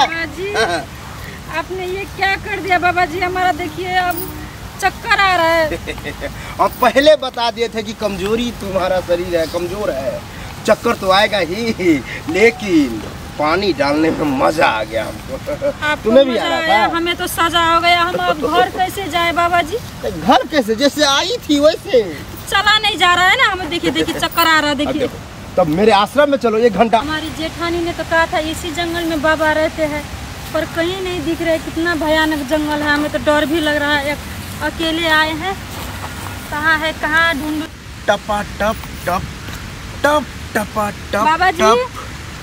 बाबा जी आपने ये क्या कर दिया बाबा जी, हमारा देखिए अब चक्कर आ रहा है। और पहले बता दिए थे कि कमजोरी तुम्हारा शरीर है, कमजोर है, चक्कर तो आएगा ही, लेकिन पानी डालने में मजा आ गया हमको। तुम्हें भी आ रहा था? हमें तो सजा हो गया। हम अब घर कैसे जाए बाबा जी? घर कैसे, जैसे आई थी वैसे चला नहीं जा रहा है ना हमें। देखिए देखिए चक्कर आ रहा है। देखिए तब मेरे आश्रम में चलो 1 घंटा। हमारी जेठानी ने तो कहा था इसी जंगल में बाबा रहते हैं, पर कहीं नहीं दिख रहे। कितना भयानक जंगल है, हमें तो डर भी लग रहा है। अकेले आए हैं, कहाँ है कहाँ ढूंढ। टपा टप टप टप टपा टप बाबा जी,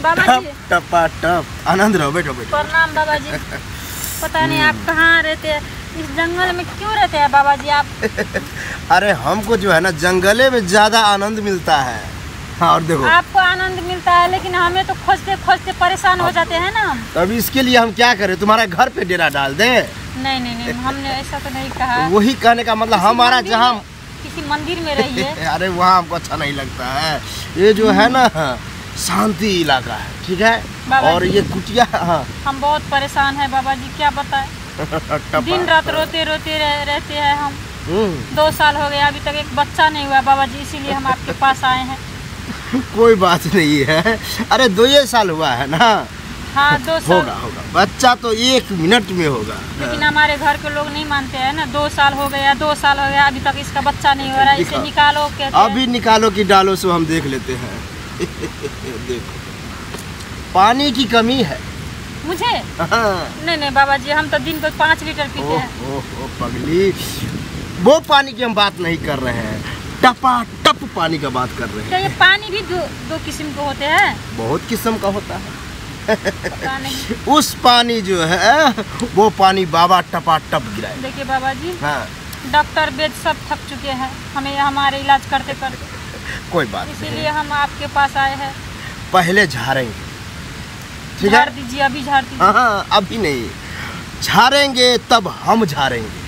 बाबा जी टपा टप। आनंद रहो, बैठो बैठो। प्रणाम बाबा जी। पता नहीं आप कहाँ रहते हैं, इस जंगल में क्यों रहते हैं बाबा जी आप? अरे हमको जो है ना जंगले में ज्यादा आनंद मिलता है। हाँ, और देखो आपको आनंद मिलता है, लेकिन हमें तो खोजते खोजते परेशान हो जाते हैं ना हम। अब इसके लिए हम क्या करें, तुम्हारा घर पे डेरा डाल दें? नहीं नहीं नहीं, हमने ऐसा तो नहीं कहा। वही कहने का मतलब हमारा जहाँ किसी मंदिर में रहिए। अरे वहाँ हमको अच्छा नहीं लगता है। ये जो है ना शांति इलाका है, ठीक है। और ये कुटिया। हाँ हम बहुत परेशान है बाबा जी, क्या बताएं। दिन रात रोते रोते रहते हैं हम। 2 साल हो गए, अभी तक एक बच्चा नहीं हुआ बाबा जी, इसीलिए हम आपके पास आए हैं। कोई बात नहीं है। अरे 2 साल हुआ है ना? हाँ 2 साल होगा होगा, बच्चा तो 1 मिनट में होगा। लेकिन हमारे घर के लोग नहीं मानते हैं ना। 2 साल हो गया, 2 साल हो गया, अभी तक इसका बच्चा नहीं हो रहा है। इसे निकालो कहते हैं। अभी निकालो कि डालो, सो हम देख लेते हैं। देखो पानी की कमी है मुझे। नहीं नहीं बाबा जी, हम तो दिन को 5 लीटर पीते हैं। ओह पगली, वो पानी की हम बात नहीं कर रहे हैं, टपा टप पानी का बात कर रहे हैं। क्या ये पानी भी दो किस्म के होते हैं? बहुत किस्म का होता है। पता नहीं। उस पानी जो है वो पानी बाबा टपा टप गिराए। देखिए बाबा जी, हाँ डॉक्टर वैद्य सब थक चुके हैं हमें हमारे इलाज करते करते। कोई बात नहीं, इसीलिए हम आपके पास आए हैं। पहले झाड़ेंगे, ठीक है? झाड़ दीजिए, अभी झाड़ दीजिए। हाँ अभी नहीं, झाड़ेंगे तब हम झाड़ेंगे।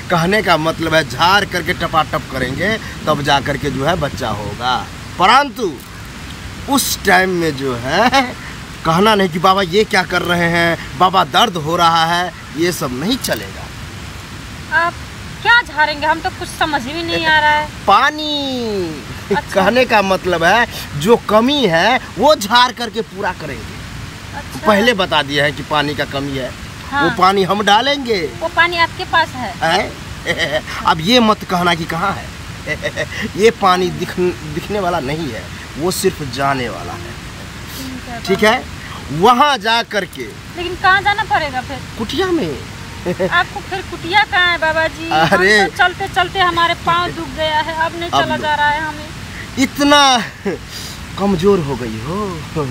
कहने का मतलब है झाड़ करके टपाटप करेंगे तब जा करके जो है बच्चा होगा। परंतु उस टाइम में जो है कहना नहीं कि बाबा ये क्या कर रहे हैं, बाबा दर्द हो रहा है, ये सब नहीं चलेगा। आप क्या झाड़ेंगे, हम तो कुछ समझ भी नहीं आ रहा है। पानी। अच्छा। कहने का मतलब है जो कमी है वो झाड़ करके पूरा करेंगे। अच्छा। पहले बता दिया है कि पानी का कमी है। हाँ। वो पानी हम डालेंगे। वो पानी आपके पास है? अब ये मत कहना कि कहाँ है। ये पानी दिखने वाला नहीं है, वो सिर्फ जाने वाला है, ठीक है? वहाँ जा करके। लेकिन कहाँ जाना पड़ेगा फिर? कुटिया में। आपको फिर कुटिया कहाँ है बाबा जी? अरे हम तो चलते चलते हमारे पाँव दुख गया है, अब नहीं चला जा रहा है हमें। इतना कमजोर हो गई हो,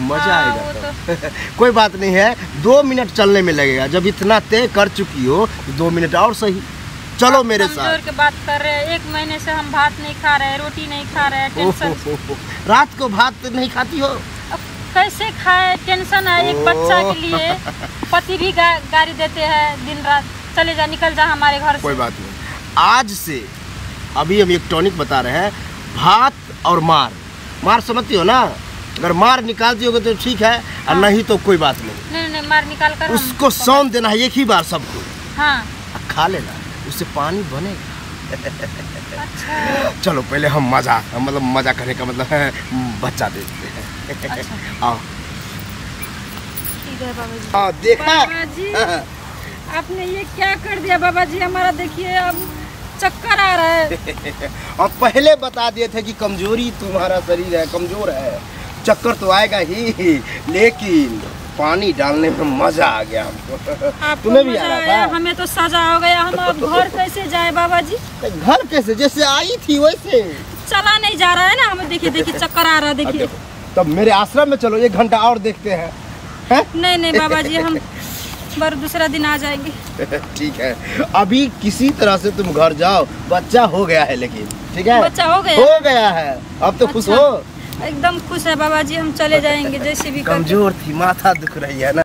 मजा आएगा तो। कोई बात नहीं है, 2 मिनट चलने में लगेगा। जब इतना तय कर चुकी हो तो 2 मिनट और सही, चलो मेरे साथ। कमजोर की बात कर रहे हैं, 1 महीने से हम भात नहीं खा रहे हैं, रोटी नहीं खा रहे हैं। टेंशन। रात को भात नहीं खाती हो? अब कैसे खाए, टेंशन है। एक बच्चा के लिए पति भी गाड़ी देते हैं दिन रात, चले जा निकल जा हमारे घर से। कोई बात नहीं, आज से अभी हम एक टॉनिक बता रहे हैं, भात और मार समझती हो ना? अगर मार निकालती होगे तो ठीक है, और नहीं तो कोई बात नहीं। नहीं नहीं, मार निकाल कर उसको सौंध देना है 1 ही बार सबको। हाँ खा लेना, उससे पानी बनेगा। अच्छा। चलो पहले हम मजा करने का मतलब है बच्चा देखते हैं। अच्छा। आओ। ठीक है बाबा जी। हाँ देखा? बाबा जी आपने ये क्या कर दिया बाबा जी, हमारा देखिए अब चक्कर आ रहा है। और पहले बता दिए थे कि कमजोरी तुम्हारा शरीर है, कमजोर है, चक्कर तो आएगा ही, लेकिन पानी डालने में मजा आ गया हमको। तुम्हें भी आ रहा था? हमें तो सजा हो गया। हम अब घर कैसे जाए बाबा जी? घर कैसे, जैसे आई थी वैसे चला नहीं जा रहा है ना हमें। देखिए देखिए चक्कर आ रहा है। देखिए तब मेरे आश्रम में चलो 1 घंटा और देखते हैं। नहीं नहीं बाबा जी, हम दूसरा दिन आ जाएंगे। ठीक है, अभी किसी तरह से तुम घर जाओ, बच्चा हो गया है। लेकिन ठीक है, बच्चा हो गया है, अब तो खुश अच्छा। हो? एकदम खुश है बाबा जी, हम चले जाएंगे जैसे भी। कमजोर थी, माथा दुख रही है ना?